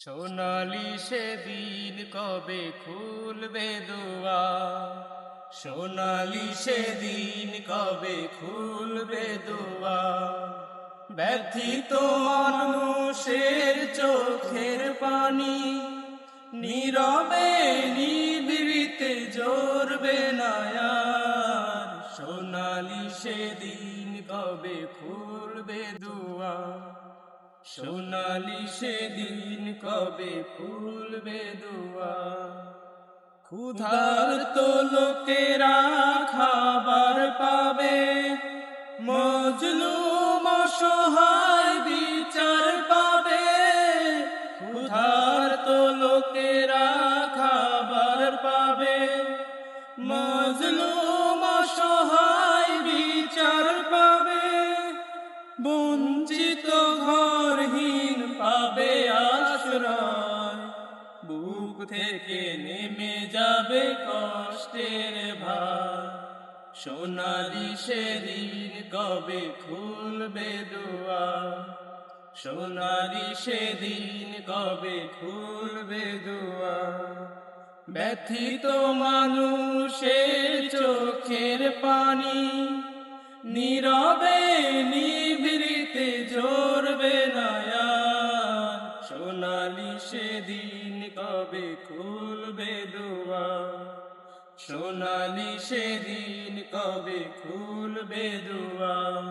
সোনালি সেদিন কবে খুলবে দুয়ার, সোনালি সেদিন কবে খুলবে দুয়ার। ব্যথিত মানুষের চোখের পানি নীরবে নিভৃতে ঝরবে না আর। সোনালি সেদিন কবে খুলবে দুয়ার, সোনালি সেদিন কবে খুলবে দুয়ার। ক্ষুধার্ত লোকেরা খাবার পাবে, মজলুম অসহায় বিচার পাবে। ক্ষুধার্ত লোকেরা খাবার পাবে, মজলুম অসহায় বিচার পাবে। বঞ্চিত ঘরহীন পাবে আশ্রয়, বুক থেকে নেমে যাবে কষ্টের ভার। সোনালি সেদিন কবে খুলবে দুয়ার, সোনালি সেদিন কবে খুলবে দুয়ার। ব্যথিত মানুষের চোখের পানি নীরবে নিভৃতে ঝরবে না আর। সোনালি সেদিন কবে খুলবে দুয়ার, সোনালি সেদিন কবে খুলবে দুয়ার।